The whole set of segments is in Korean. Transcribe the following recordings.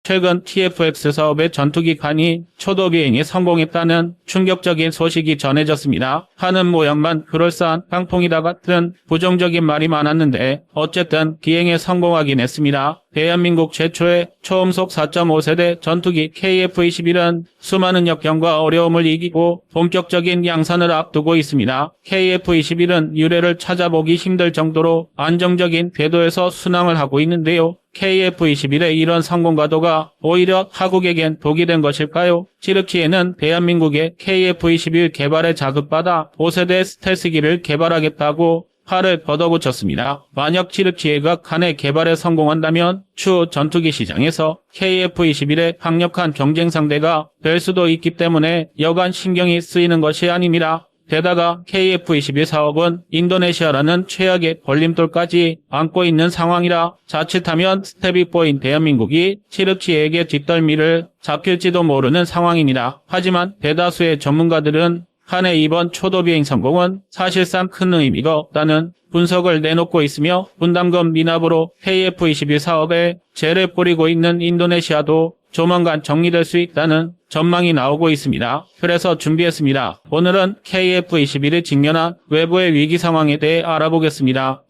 최근 TFX 사업의 전투기 칸이 초도 비행에 성공했다는 충격적인 소식이 전해졌습니다. 하는 모양만 그럴싸한 깡통이다 같은 부정적인 말이 많았는데 어쨌든 비행에 성공하긴 했습니다. 대한민국 최초의 초음속 4.5세대 전투기 KF-21은 수많은 역경과 어려움을 이기고 본격적인 양산을 앞두고 있습니다. KF-21은 유래를 찾아보기 힘들 정도로 안정적인 궤도에서 순항을 하고 있는데요. KF-21의 이런 성공 가도가 오히려 타국에겐 독이 된 것일까요? 치르키에는 대한민국의 KF-21 개발에 자극받아 5세대 스텔스기를 개발하겠다고 팔을 걷어붙였습니다. 만약 치르키에가 칸의 개발에 성공한다면 추후 전투기 시장에서 KF-21의 강력한 경쟁 상대가 될 수도 있기 때문에 여간 신경이 쓰이는 것이 아닙니다. 게다가 KF-21 사업은 인도네시아라는 최악의 걸림돌까지 안고 있는 상황이라 자칫하면 스텝이 꼬인 대한민국이 치르키에게 뒷덜미를 잡힐지도 모르는 상황입니다. 하지만 대다수의 전문가들은 칸의 이번 초도 비행 성공은 사실상 큰 의미가 없다는 분석을 내놓고 있으며 분담금 미납으로 KF-21 사업에 재를 뿌리고 있는 인도네시아도 조만간 정리될 수 있다는 전망이 나오고 있습니다. 그래서 준비했습니다. 오늘은 KF-21이 직면한 외부의 위기 상황에 대해 알아보겠습니다.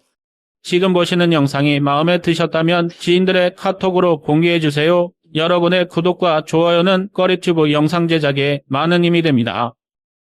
지금 보시는 영상이 마음에 드셨다면 지인들의 카톡으로 공유해주세요. 여러분의 구독과 좋아요는 꺼리튜브 영상 제작에 많은 힘이 됩니다.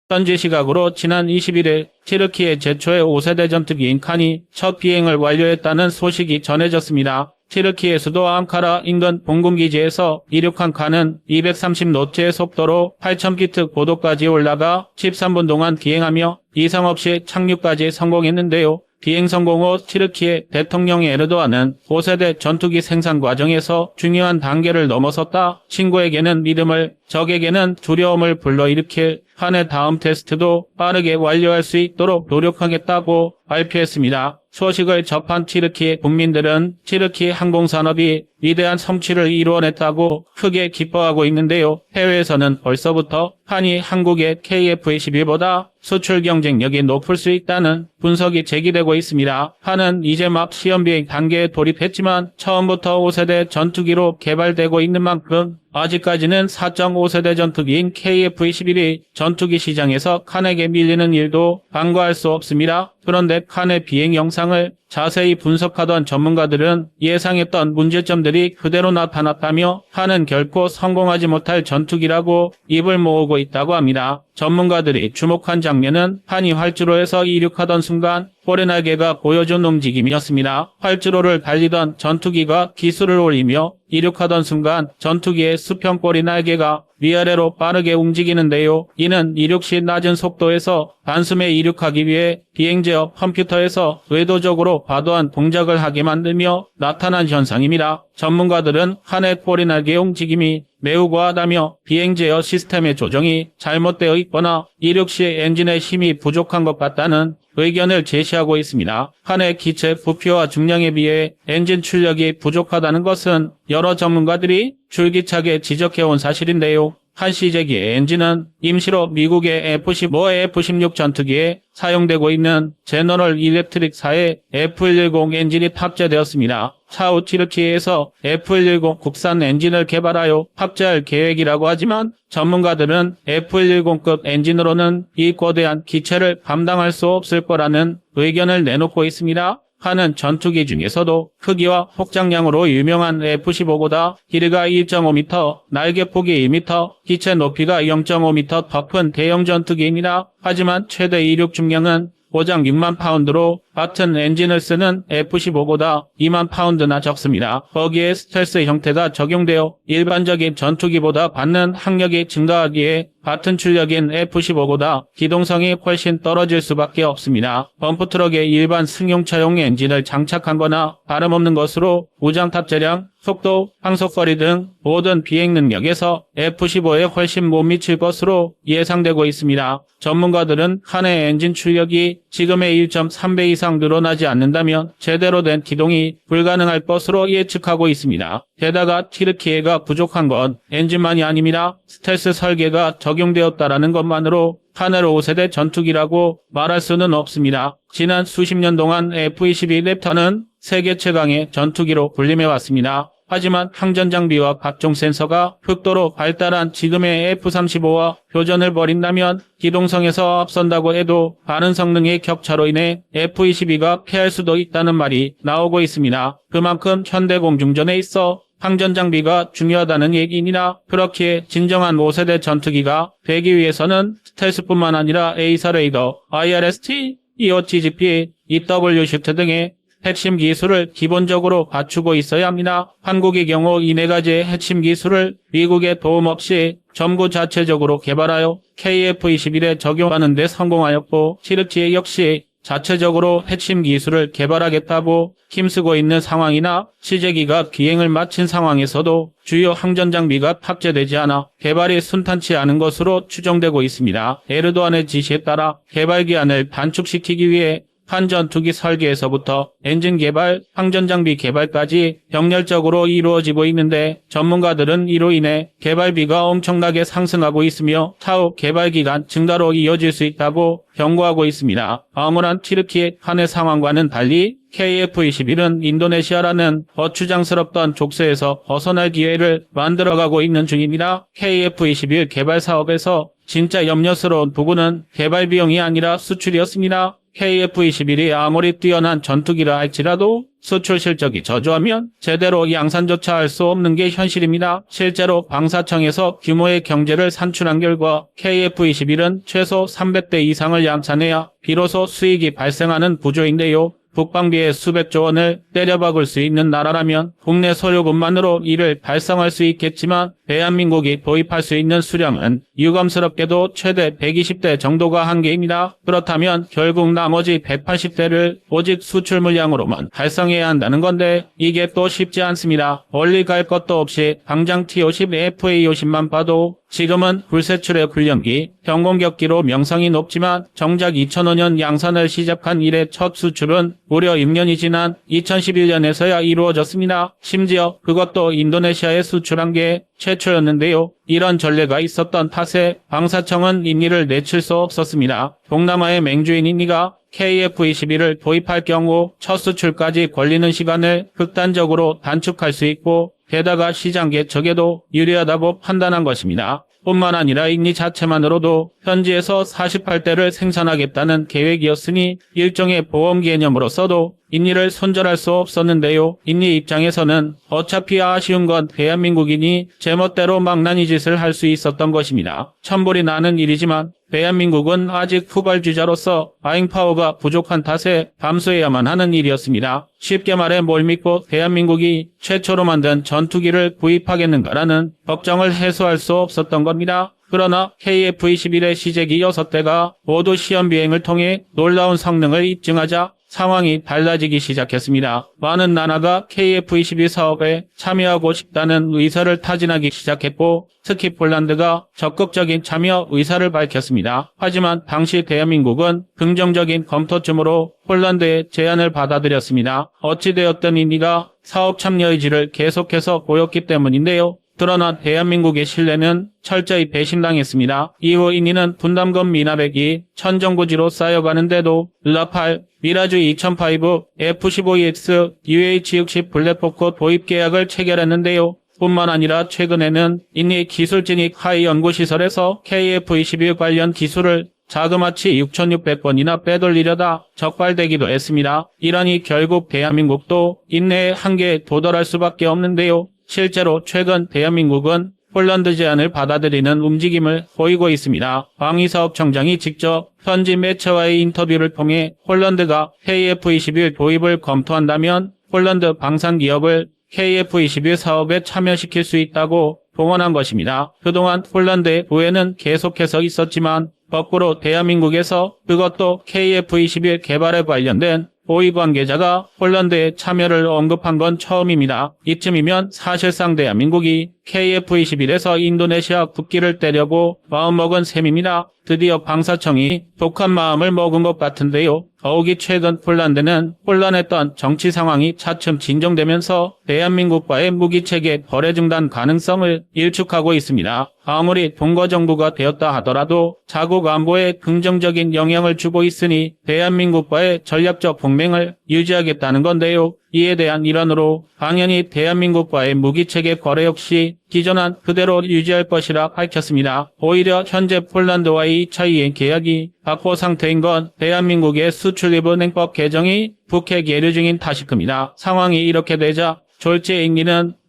현지 시각으로 지난 21일 치르키의 제초의 5세대 전투기인 칸이 첫 비행을 완료했다는 소식이 전해졌습니다. 치르키의 수도 앙카라 인근 공군기지에서 이륙한 칸은 230노트의 속도로 8000피트 고도까지 올라가 13분 동안 비행하며 이상 없이 착륙까지 성공했는데요. 비행 성공 후 치르키의 대통령 에르도안은 5세대 전투기 생산 과정에서 중요한 단계를 넘어섰다. 친구에게는 믿음을, 적에게는 두려움을 불러일으킬 칸의 다음 테스트도 빠르게 완료할 수 있도록 노력하겠다고 발표했습니다. 소식을 접한 치르키 국민들은 치르키 항공산업이 위대한 성취를 이루어냈다고 크게 기뻐하고 있는데요. 해외에서는 벌써부터 칸이 한국의 KF-21보다 수출 경쟁력이 높을 수 있다는 분석이 제기되고 있습니다. 칸은 이제 막 시험비행 단계에 돌입했지만 처음부터 5세대 전투기로 개발되고 있는 만큼 아직까지는 4.5세대 전투기인 KF-21이 전투기 시장에서 칸에게 밀리는 일도 간과할 수 없습니다. 그런데 칸의 비행 영상을 자세히 분석하던 전문가들은 예상했던 문제점들이 그대로 나타났다며 칸은 결코 성공하지 못할 전투기라고 입을 모으고 있다고 합니다. 전문가들이 주목한 장면은 칸이 활주로에서 이륙하던 순간 꼬리날개가 보여준 움직임이었습니다. 활주로를 달리던 전투기가 기술을 올리며 이륙하던 순간 전투기의 수평 꼬리날개가 위아래로 빠르게 움직이는데요. 이는 이륙 시 낮은 속도에서 단숨에 이륙하기 위해 비행제어 컴퓨터에서 의도적으로 과도한 동작을 하게 만들며 나타난 현상입니다. 전문가들은 칸의 꼬리날개의 움직임이 매우 과하다며 비행제어 시스템의 조정이 잘못되어 있거나 이륙 시 엔진의 힘이 부족한 것 같다는 의견을 제시하고 있습니다. 칸의 기체 부피와 중량에 비해 엔진 출력이 부족하다는 것은 여러 전문가들이 줄기차게 지적해온 사실인데요. 칸 시제기의 엔진은 임시로 미국의 F-15, F-16 전투기에 사용되고 있는 제너럴 일렉트릭사의 F-110 엔진이 탑재되었습니다. 차후 치르키에서 F-110 국산 엔진을 개발하여 탑재할 계획이라고 하지만 전문가들은 F-110급 엔진으로는 이 거대한 기체를 감당할 수 없을 거라는 의견을 내놓고 있습니다. 칸은 전투기 중에서도 크기와 폭장량으로 유명한 F-15보다 길이가 1.5m, 날개 폭이 1m, 기체 높이가 0.5m 더 큰 대형 전투기입니다. 하지만 최대 이륙 중량은 고작 6만 파운드로 같은 엔진을 쓰는 F-15보다 2만 파운드나 적습니다. 거기에 스텔스 형태가 적용되어 일반적인 전투기보다 받는 항력이 증가하기에 같은 출력인 F-15보다 기동성이 훨씬 떨어질 수밖에 없습니다. 덤프트럭에 일반 승용차용 엔진을 장착한 거나 다름없는 것으로 무장 탑재량, 속도, 항속거리 등 모든 비행 능력에서 F-15에 훨씬 못 미칠 것으로 예상되고 있습니다. 전문가들은 칸의 엔진 출력이 지금의 1.3배 이상 늘어나지 않는다면 제대로 된 기동이 불가능할 것으로 예측하고 있습니다. 게다가 치르키에가 부족한 건 엔진만이 아닙니다. 스텔스 설계가 적용되었다라는 것만으로 칸을 5세대 전투기라고 말할 수는 없습니다. 지난 수십 년 동안 F-22 랩터는 세계 최강의 전투기로 군림해왔습니다. 하지만 항전장비와 각종 센서가 극도로 발달한 지금의 F-35와 교전을 벌인다면 기동성에서 앞선다고 해도 다른 성능의 격차로 인해 F-22가 패할 수도 있다는 말이 나오고 있습니다. 그만큼 현대 공중전에 있어 항전장비가 중요하다는 얘기니라. 그렇기에 진정한 5세대 전투기가 되기 위해서는 스텔스뿐만 아니라 에이사 레이더, IRST, EOTGP, EW 슈트 등의 핵심 기술을 기본적으로 갖추고 있어야 합니다. 한국의 경우 이 네 가지의 핵심 기술을 미국의 도움 없이 전부 자체적으로 개발하여 KF-21에 적용하는 데 성공하였고, 티르키예 역시 자체적으로 핵심 기술을 개발하겠다고 힘쓰고 있는 상황이나 시제기가 기행을 마친 상황에서도 주요 항전장비가 탑재되지 않아 개발이 순탄치 않은 것으로 추정되고 있습니다. 에르도안의 지시에 따라 개발 기한을 단축시키기 위해 한 전투기 설계에서부터 엔진 개발, 항전장비 개발까지 병렬적으로 이루어지고 있는데, 전문가들은 이로 인해 개발비가 엄청나게 상승하고 있으며 차후 개발기간 증가로 이어질 수 있다고 경고하고 있습니다. 암울한 티르키의 한해 상황과는 달리 KF-21은 인도네시아라는 거추장스럽던 족쇄에서 벗어날 기회를 만들어가고 있는 중입니다. KF-21 개발 사업에서 진짜 염려스러운 부분은 개발 비용이 아니라 수출이었습니다. KF-21이 아무리 뛰어난 전투기라 할지라도 수출 실적이 저조하면 제대로 양산조차 할 수 없는 게 현실입니다. 실제로 방사청에서 규모의 경제를 산출한 결과 KF-21은 최소 300대 이상을 양산해야 비로소 수익이 발생하는 구조인데요. 국방비의 수백조 원을 때려박을 수 있는 나라라면 국내 소요금만으로 이를 발생할 수 있겠지만, 대한민국이 도입할 수 있는 수량은 유감스럽게도 최대 120대 정도가 한계입니다. 그렇다면 결국 나머지 180대를 오직 수출 물량으로만 발생해야 한다는 건데, 이게 또 쉽지 않습니다. 멀리 갈 것도 없이 당장 T-50, FA-50만 봐도 지금은 불세출의 훈련기, 경공격기로 명성이 높지만 정작 2005년 양산을 시작한 이래 첫 수출은 무려 6년이 지난 2011년에서야 이루어졌습니다. 심지어 그것도 인도네시아에 수출한 게 최초였는데요. 이런 전례가 있었던 탓에 방사청은 인니를 내칠 수 없었습니다. 동남아의 맹주인 인니가 KF-21을 도입할 경우 첫 수출까지 걸리는 시간을 극단적으로 단축할 수 있고, 게다가 시장 개척에도 유리하다고 판단한 것입니다. 뿐만 아니라 인니 자체만으로도 현지에서 48대를 생산하겠다는 계획이었으니 일종의 보험 개념으로서도 인니를 손절할 수 없었는데요. 인니 입장에서는 어차피 아쉬운 건 대한민국이니 제멋대로 망나니 짓을 할 수 있었던 것입니다. 천불이 나는 일이지만 대한민국은 아직 후발주자로서 바잉파워가 부족한 탓에 감수해야만 하는 일이었습니다. 쉽게 말해 뭘 믿고 대한민국이 최초로 만든 전투기를 구입하겠는가라는 걱정을 해소할 수 없었던 겁니다. 그러나 KF-21의 시제기 6대가 모두 시험 비행을 통해 놀라운 성능을 입증하자 상황이 달라지기 시작했습니다. 많은 나라가 KF-21 사업에 참여하고 싶다는 의사를 타진하기 시작했고, 특히 폴란드가 적극적인 참여 의사를 밝혔습니다. 하지만 당시 대한민국은 긍정적인 검토쯤으로 폴란드의 제안을 받아들였습니다. 어찌되었든 인니가 사업 참여 의지를 계속해서 보였기 때문인데요. 그러나 대한민국의 신뢰는 철저히 배신당했습니다. 이후 인니는 분담금 미납액이 천정부지로 쌓여가는데도 라팔, 미라주 2005, F-15EX, UH-60 블랙호크 도입 계약을 체결했는데요. 뿐만 아니라 최근에는 인니 기술진익 하이 연구시설에서 KF-21 관련 기술을 자그마치 6,600번이나 빼돌리려다 적발되기도 했습니다. 이러니 결국 대한민국도 인내의 한계에 도달할 수밖에 없는데요. 실제로 최근 대한민국은 폴란드 제안을 받아들이는 움직임을 보이고 있습니다. 방위사업청장이 직접 현지 매체와의 인터뷰를 통해 폴란드가 KF-21 도입을 검토한다면 폴란드 방산기업을 KF-21 사업에 참여시킬 수 있다고 동원한 것입니다. 그동안 폴란드의 부회는 계속해서 있었지만 거꾸로 대한민국에서 그것도 KF-21 개발에 관련된 고위 관계자가 폴란드에 참여를 언급한 건 처음입니다. 이쯤이면 사실상 대한민국이 KF-21에서 인도네시아 국기를 떼려고 마음먹은 셈입니다. 드디어 방사청이 독한 마음을 먹은 것 같은데요. 더욱이 최근 폴란드는 혼란했던 정치 상황이 차츰 진정되면서 대한민국과의 무기체계 거래 중단 가능성을 일축하고 있습니다. 아무리 동거정부가 되었다 하더라도 자국 안보에 긍정적인 영향을 주고 있으니 대한민국과의 전략적 동맹을 유지하겠다는 건데요. 이에 대한 일환으로 당연히 대한민국과의 무기체계 거래 역시 기존안 그대로 유지할 것이라 밝혔습니다. 오히려 현재 폴란드와의 2차 이행 계약이 확보 상태인 건 대한민국의 수출입은행법 개정이 북핵 예류 중인 탓일 겁니다. 상황이 이렇게 되자 졸지에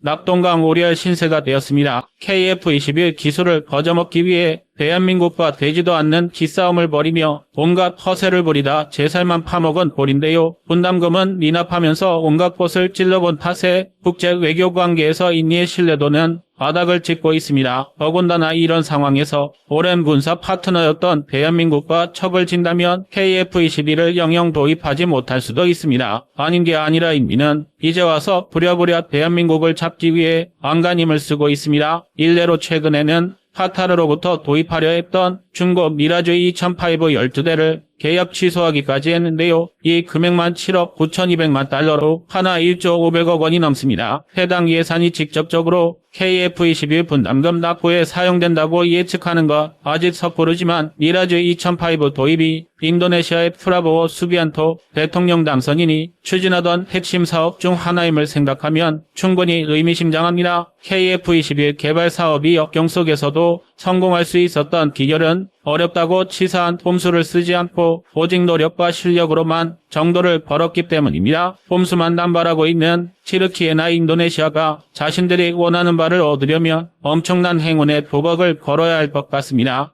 낙동강 오리알 신세가 되었습니다. KF-21 기술을 거저먹기 위해 대한민국과 되지도 않는 기싸움을 벌이며 온갖 허세를 부리다 제 살만 파먹은 꼴인데요. 분담금은 미납하면서 온갖 곳을 찔러본 탓에 국제 외교 관계에서 인니의 신뢰도는 바닥을 찍고 있습니다. 더군다나 이런 상황에서 오랜 군사 파트너였던 대한민국과 척을 진다면 KF-21을 영영 도입하지 못할 수도 있습니다. 아닌 게 아니라 인민은 이제 와서 부랴부랴 대한민국을 잡기 위해 안간힘을 쓰고 있습니다. 일례로 최근에는 카타르로부터 도입하려 했던 중고 미라주 2005 12대를 계약 취소하기까지 했는데요. 이 금액만 7억 9,200만 달러로 하나 1조 500억 원이 넘습니다. 해당 예산이 직접적으로 KF-21 분담금 납부에 사용된다고 예측하는 것 아직 섣부르지만 미라주 2005 도입이 인도네시아의 프라보오 수비안토 대통령 당선인이 추진하던 핵심 사업 중 하나임을 생각하면 충분히 의미심장합니다. KF-21 개발 사업이 역경 속에서도 성공할 수 있었던 비결은 어렵다고 치사한 꼼수를 쓰지 않고 오직 노력과 실력으로만 정도를 벌었기 때문입니다. 꼼수만 남발하고 있는 튀르키예나 인도네시아가 자신들이 원하는 바를 얻으려면 엄청난 행운의 도박을 걸어야 할 것 같습니다.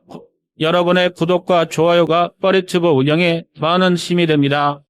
여러분의 구독과 좋아요가 뻘리튜브 운영에 많은 힘이 됩니다.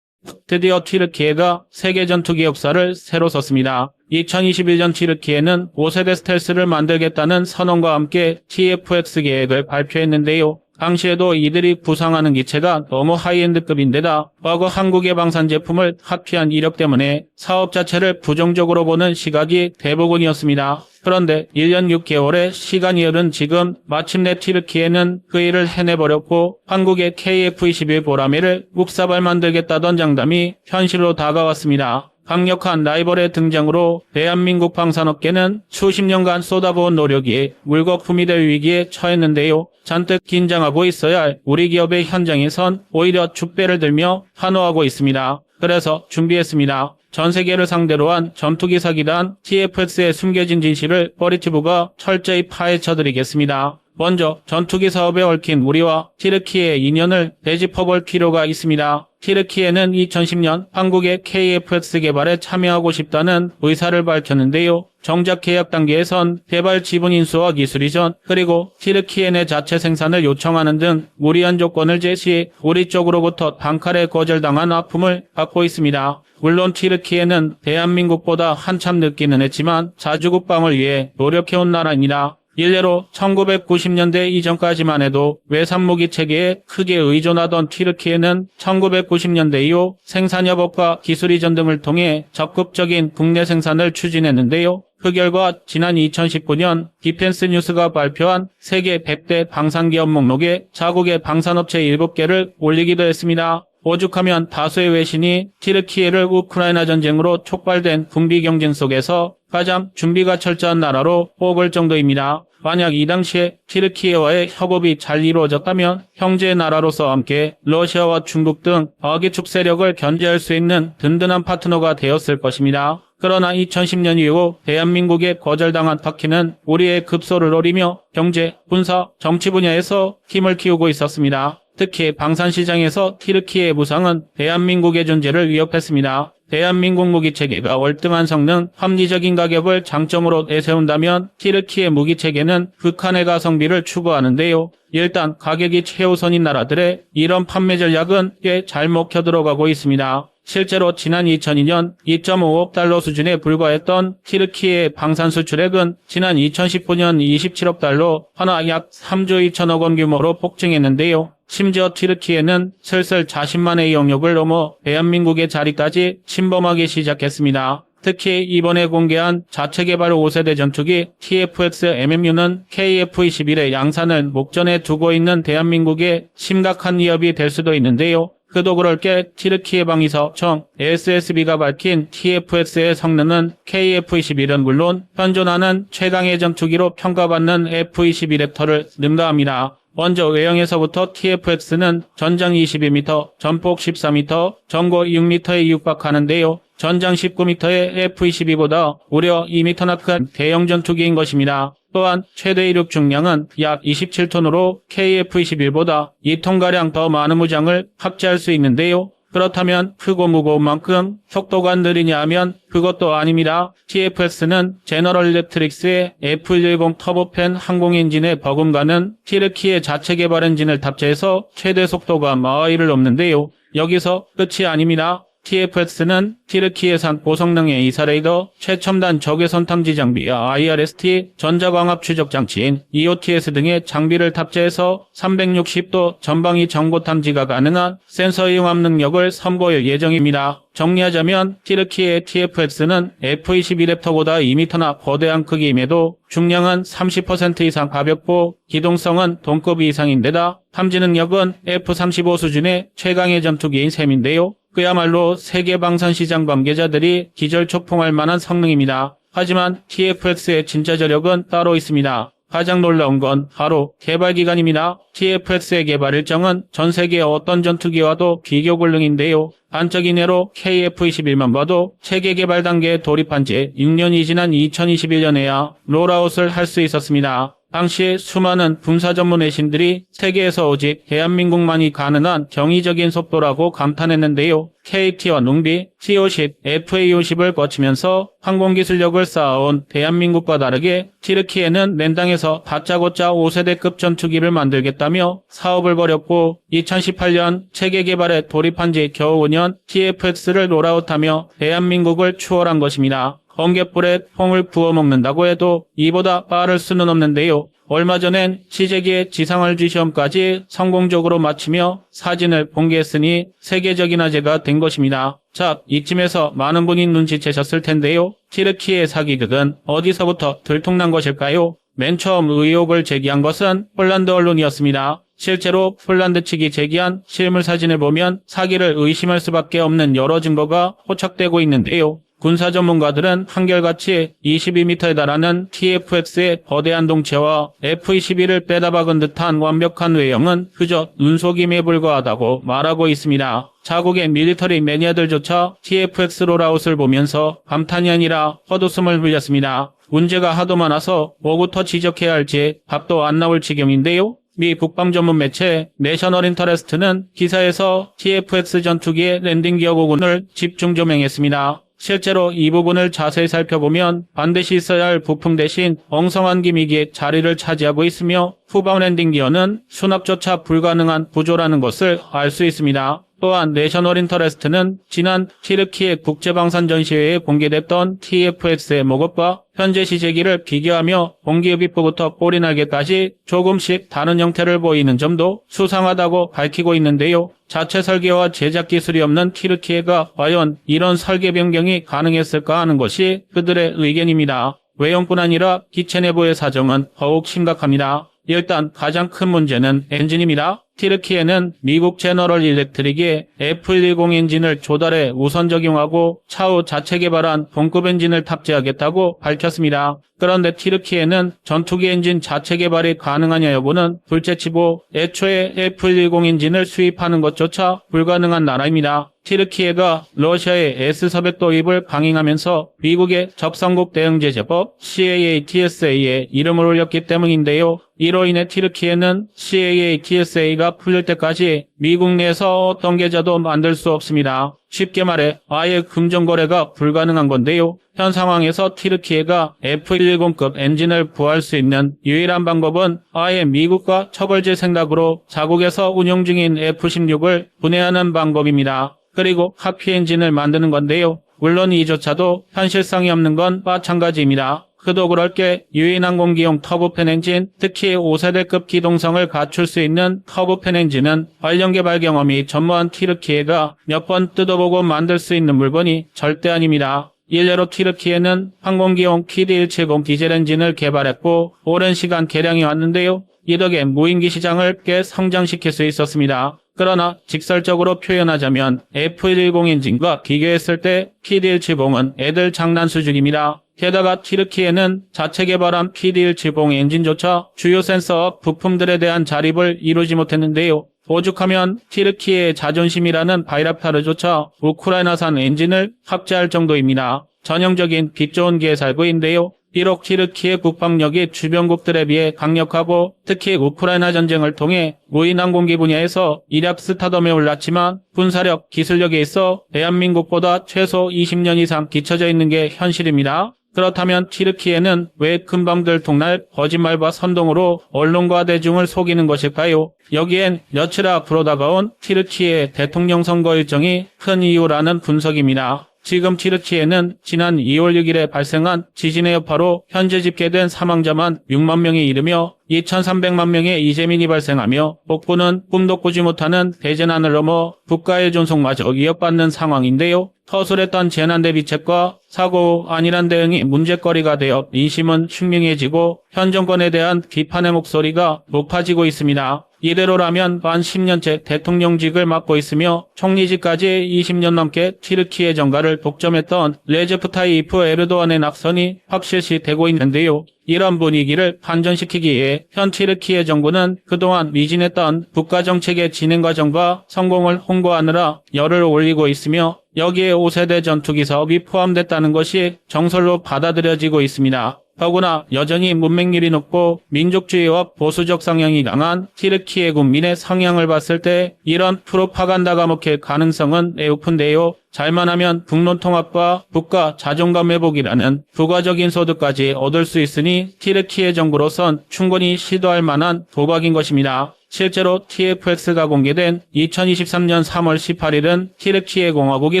드디어 튀르키예가 세계 전투기 역사를 새로 썼습니다. 2021년 튀르키예는 5세대 스텔스를 만들겠다는 선언과 함께 TFX 계획을 발표했는데요. 당시에도 이들이 구상하는 기체가 너무 하이엔드급인데다 과거 한국의 방산 제품을 합피한 이력 때문에 사업 자체를 부정적으로 보는 시각이 대부분이었습니다. 그런데 1년 6개월의 시간이 흐른 지금 마침내 튀르키예는 그 일을 해내버렸고 한국의 KF-21 보라매를 묵사발 만들겠다던 장담이 현실로 다가왔습니다. 강력한 라이벌의 등장으로 대한민국 방산업계는 수십 년간 쏟아부은 노력이 물거품이 될 위기에 처했는데요. 잔뜩 긴장하고 있어야 할 우리 기업의 현장에선 오히려 축배를 들며 환호하고 있습니다. 그래서 준비했습니다. 전 세계를 상대로 한 전투기 사기단 TFX의 숨겨진 진실을 뻘리튜브가 철저히 파헤쳐드리겠습니다. 먼저 전투기 사업에 얽힌 우리와 튀르키예의 인연을 되짚어볼 필요가 있습니다. 튀르키예는 2010년 한국의 KF-X 개발에 참여하고 싶다는 의사를 밝혔는데요. 정작 계약 단계에선 개발 지분 인수와 기술 이전, 그리고 튀르키예 내 자체 생산을 요청하는 등 무리한 조건을 제시, 우리 쪽으로부터 단칼에 거절당한 아픔을 받고 있습니다. 물론 튀르키예는 대한민국보다 한참 늦기는 했지만 자주국방을 위해 노력해온 나라입니다. 일례로 1990년대 이전까지만 해도 외산무기 체계에 크게 의존하던 튀르키예는 1990년대 이후 생산협업과 기술 이전 등을 통해 적극적인 국내 생산을 추진했는데요. 그 결과 지난 2019년 디펜스 뉴스가 발표한 세계 100대 방산기업 목록에 자국의 방산업체 7개를 올리기도 했습니다. 오죽하면 다수의 외신이 튀르키예를 우크라이나 전쟁으로 촉발된 군비 경쟁 속에서 가장 준비가 철저한 나라로 뽑을 정도입니다. 만약 이 당시에 튀르키예와의 협업이 잘 이루어졌다면 형제 나라로서 함께 러시아와 중국 등 어기축 세력을 견제할 수 있는 든든한 파트너가 되었을 것입니다. 그러나 2010년 이후 대한민국에 거절당한 터키는 우리의 급소를 노리며 경제, 군사, 정치 분야에서 힘을 키우고 있었습니다. 특히 방산시장에서 튀르키예의 부상은 대한민국의 존재를 위협했습니다. 대한민국 무기체계가 월등한 성능, 합리적인 가격을 장점으로 내세운다면 튀르키예 무기체계는 극한의 가성비를 추구하는데요. 일단 가격이 최우선인 나라들의 이런 판매 전략은 꽤 잘 먹혀 들어가고 있습니다. 실제로 지난 2002년 2.5억 달러 수준에 불과했던 튀르키예 방산 수출액은 지난 2019년 27억 달러, 하나 약 3조 2천억 원 규모로 폭증했는데요. 심지어 튀르키예는 슬슬 자신만의 영역을 넘어 대한민국의 자리까지 침범하기 시작했습니다. 특히 이번에 공개한 자체 개발 5세대 전투기 TFX MMU는 KF-21의 양산을 목전에 두고 있는 대한민국에 심각한 위협이 될 수도 있는데요. 그도 그럴 게 튀르키예 방위사업청 SSB가 밝힌 TFX의 성능은 KF-21은 물론 현존하는 최강의 전투기로 평가받는 F-21 랩터를 능가합니다. 먼저 외형에서부터 TFX는 전장 22m, 전폭 14m, 전고 6m에 육박하는데요. 전장 19m의 F-22보다 무려 2m나 큰 대형 전투기인 것입니다. 또한 최대 이륙 중량은 약 27톤으로 KF-21보다 2톤가량 더 많은 무장을 탑재할 수 있는데요. 그렇다면 크고 무거운 만큼 속도가 느리냐 하면 그것도 아닙니다. TFX는 제너럴 일렉트릭스의 F-110 터보팬 항공 엔진에 버금가는 티르키의 자체 개발 엔진을 탑재해서 최대 속도가 마하이를 넘는데요. 여기서 끝이 아닙니다. TFX는 티르키예산 고성능의 이사레이더, 최첨단 적외선 탐지 장비 IRST, 전자광합 추적 장치인 EOTS 등의 장비를 탑재해서 360도 전방위 정보 탐지가 가능한 센서 이용함 능력을 선보일 예정입니다. 정리하자면 티르키의 TFX는 F-22 랩터보다 2m나 거대한 크기임에도 중량은 30% 이상 가볍고 기동성은 동급 이상인데다 탐지 능력은 F-35 수준의 최강의 전투기인 셈인데요. 그야말로 세계 방산시장 관계자들이 기절초풍할 만한 성능입니다. 하지만 TFX의 진짜 저력은 따로 있습니다. 가장 놀라운 건 바로 개발 기간입니다. TFX의 개발 일정은 전 세계 어떤 전투기와도 비교 불능인데요. 단적인 예로 KF-21만 봐도 체계 개발 단계에 돌입한 지 6년이 지난 2021년에야 롤아웃을 할 수 있었습니다. 당시 수많은 군사 전문 외신들이 세계에서 오직 대한민국만이 가능한 경이적인 속도라고 감탄했는데요. KT와 룽비, T-50, FA-50을 거치면서 항공기술력을 쌓아온 대한민국과 다르게 티르키예는 랜당에서 다짜고짜 5세대급 전투기를 만들겠다며 사업을 벌였고 2018년 체계 개발에 돌입한 지 겨우 5년 TFX를 롤아웃하며 대한민국을 추월한 것입니다. 번갯불에 콩을 부어 먹는다고 해도 이보다 빠를 수는 없는데요. 얼마 전엔 시제기의 지상얼지 시험까지 성공적으로 마치며 사진을 공개했으니 세계적인 화제가 된 것입니다. 자, 이쯤에서 많은 분이 눈치채셨을 텐데요. 티르키의 사기극은 어디서부터 들통난 것일까요? 맨 처음 의혹을 제기한 것은 폴란드 언론이었습니다. 실제로 폴란드 측이 제기한 실물 사진을 보면 사기를 의심할 수밖에 없는 여러 증거가 포착되고 있는데요. 군사 전문가들은 한결같이 22m에 달하는 TFX의 거대한 동체와 F-22를 빼다 박은 듯한 완벽한 외형은 그저 눈속임에 불과하다고 말하고 있습니다. 자국의 밀리터리 매니아들조차 TFX 롤아웃을 보면서 감탄이 아니라 헛웃음을 흘렸습니다. 문제가 하도 많아서 뭐부터 지적해야 할지 답도 안 나올 지경인데요. 미 국방 전문 매체 내셔널 인터레스트는 기사에서 TFX 전투기의 랜딩 기어 부분을 집중 조명했습니다. 실제로 이 부분을 자세히 살펴보면 반드시 있어야 할 부품 대신 엉성한 기믹이 자리를 차지하고 있으며 후방 랜딩 기어는 수납조차 불가능한 구조라는 것을 알 수 있습니다. 또한 내셔널 인터레스트는 지난 티르키의 국제방산전시회에 공개됐던 TFX의 모급과 현재 시제기를 비교하며 공기흡입부부터 꼬리 날개까지 조금씩 다른 형태를 보이는 점도 수상하다고 밝히고 있는데요. 자체 설계와 제작 기술이 없는 티르키예가 과연 이런 설계 변경이 가능했을까 하는 것이 그들의 의견입니다. 외형뿐 아니라 기체 내부의 사정은 더욱 심각합니다. 일단 가장 큰 문제는 엔진입니다. 티르키예는 미국 제너럴 일렉트릭의 F-110 엔진을 조달해 우선 적용하고 차후 자체 개발한 동급 엔진을 탑재하겠다고 밝혔습니다. 그런데 티르키예는 전투기 엔진 자체 개발이 가능하냐 여부는 둘째치고 애초에 F-110 엔진을 수입하는 것조차 불가능한 나라입니다. 티르키예가 러시아의 S-400 도입을 강행하면서 미국의 접선국 대응제 제법 CAA-TSA에 이름을 올렸기 때문인데요. 이로 인해 티르키예는 CAA-TSA가 풀릴 때까지 미국 내에서 어떤 계좌도 만들 수 없습니다. 쉽게 말해 아예 금전거래가 불가능한 건데요. 현 상황에서 티르키예가 F-110급 엔진을 구할 수 있는 유일한 방법은 아예 미국과 처벌제 생각으로 자국에서 운용 중인 F-16을 분해하는 방법입니다. 그리고 카피 엔진을 만드는 건데요. 물론 이조차도 현실성이 없는 건 마찬가지입니다. 그도 그럴 게 유인 항공기용 터보팬 엔진, 특히 5세대급 기동성을 갖출 수 있는 터보팬 엔진은 관련 개발 경험이 전무한 티르키예가 몇 번 뜯어보고 만들 수 있는 물건이 절대 아닙니다. 일례로 티르키예는 항공기용 PD-170 디젤 엔진을 개발했고 오랜 시간 개량해 왔는데요. 이 덕에 무인기 시장을 꽤 성장시킬 수 있었습니다. 그러나 직설적으로 표현하자면 F110 엔진과 비교했을 때 PD-17봉은 애들 장난 수준입니다. 게다가 튀르키예는 자체 개발한 PD-17봉 엔진조차 주요 센서업 부품들에 대한 자립을 이루지 못했는데요. 오죽하면 튀르키예의 자존심이라는 바이락타르조차 우크라이나산 엔진을 탑재할 정도입니다. 전형적인 빛 좋은 개살구인데요. 비록 튀르키예 국방력이 주변국들에 비해 강력하고 특히 우크라이나 전쟁을 통해 무인항공기 분야에서 이력 스타덤에 올랐지만 군사력, 기술력에 있어 대한민국보다 최소 20년 이상 뒤처져 있는 게 현실입니다. 그렇다면 튀르키예는 왜 금방 들통날 거짓말과 선동으로 언론과 대중을 속이는 것일까요? 여기엔 며칠 앞으로 다가온 튀르키예 대통령 선거 일정이 큰 이유라는 분석입니다. 지금 튀르키예는 지난 2월 6일에 발생한 지진의 여파로 현재 집계된 사망자만 6만 명에 이르며 2,300만 명의 이재민이 발생하며 복부는 꿈도 꾸지 못하는 대재난을 넘어 국가의 존속마저 위협받는 상황인데요. 허술했던 재난대비책과 사고 안일한 대응이 문제거리가 되어 민심은 흉흉해지고 현 정권에 대한 비판의 목소리가 높아지고 있습니다. 이대로라면 만 10년째 대통령직을 맡고 있으며 총리직까지 20년 넘게 튀르키예 정가를 독점했던 레제프 타이이프 에르도안의 낙선이 확실시 되고 있는데요. 이런 분위기를 반전시키기에 현 튀르키예 정부는 그동안 미진했던 국가정책의 진행 과정과 성공을 홍보하느라 열을 올리고 있으며 여기에 5세대 전투기 사업이 포함됐다는 것이 정설로 받아들여지고 있습니다. 더구나 여전히 문맹률이 높고 민족주의와 보수적 성향이 강한 튀르키예 국민의 성향을 봤을 때 이런 프로파간다가 먹힐 가능성은 매우 큰데요. 잘만 하면 국론 통합과 국가 자존감 회복이라는 부가적인 소득까지 얻을 수 있으니 튀르키예 정부로선 충분히 시도할 만한 도박인 것입니다. 실제로 TFX가 공개된 2023년 3월 18일은 튀르키예 공화국이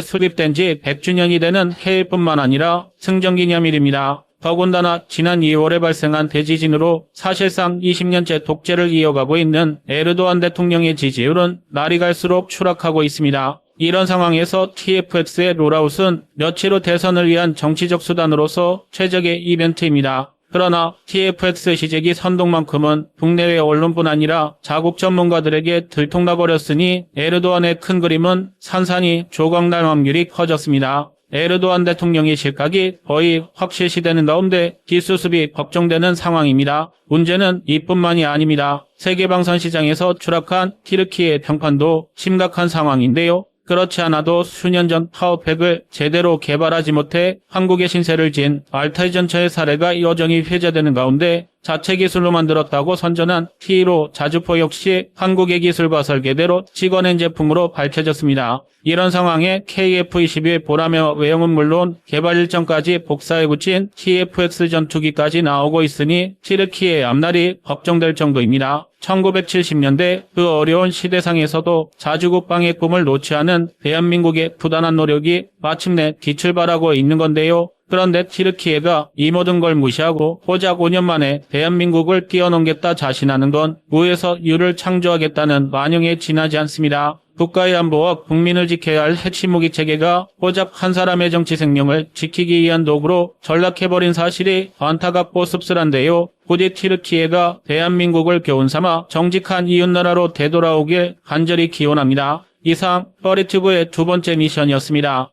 수립된 지 100주년이 되는 해일뿐만 아니라 승전기념일입니다. 더군다나 지난 2월에 발생한 대지진으로 사실상 20년째 독재를 이어가고 있는 에르도안 대통령의 지지율은 날이 갈수록 추락하고 있습니다. 이런 상황에서 TFX의 롤아웃은 며칠 후 대선을 위한 정치적 수단으로서 최적의 이벤트입니다. 그러나 TFX 시제기 선동만큼은 국내외 언론뿐 아니라 자국 전문가들에게 들통나버렸으니 에르도안의 큰 그림은 산산이 조각날 확률이 커졌습니다. 에르도안 대통령의 실각이 거의 확실시되는 가운데 뒷수습이 걱정되는 상황입니다. 문제는 이뿐만이 아닙니다. 세계방산 시장에서 추락한 튀르키예 평판도 심각한 상황인데요. 그렇지 않아도 수년 전 파워팩을 제대로 개발하지 못해 한국에 신세를 진 알타이 전차의 사례가 여전히 회자되는 가운데 자체 기술로 만들었다고 선전한 T2로 자주포 역시 한국의 기술과 설계대로 찍어낸 제품으로 밝혀졌습니다. 이런 상황에 KF-22의 보라며 외형은 물론 개발 일정까지 복사해 붙인 TFX 전투기까지 나오고 있으니 튀르키예의 앞날이 걱정될 정도입니다. 1970년대 그 어려운 시대상에서도 자주국방의 꿈을 놓지 않은 대한민국의 부단한 노력이 마침내 빛을 발하고 있는 건데요. 그런데 튀르키예가 이 모든 걸 무시하고 고작 5년 만에 대한민국을 뛰어넘겠다 자신하는 건 무에서 유를 창조하겠다는 만영에 지나지 않습니다. 국가의 안보와 국민을 지켜야 할 핵심무기 체계가 고작 한 사람의 정치 생명을 지키기 위한 도구로 전락해버린 사실이 안타깝고 씁쓸한데요. 부디 튀르키예가 대한민국을 교훈삼아 정직한 이웃나라로 되돌아오길 간절히 기원합니다. 이상 허리튜브의 두 번째 미션이었습니다.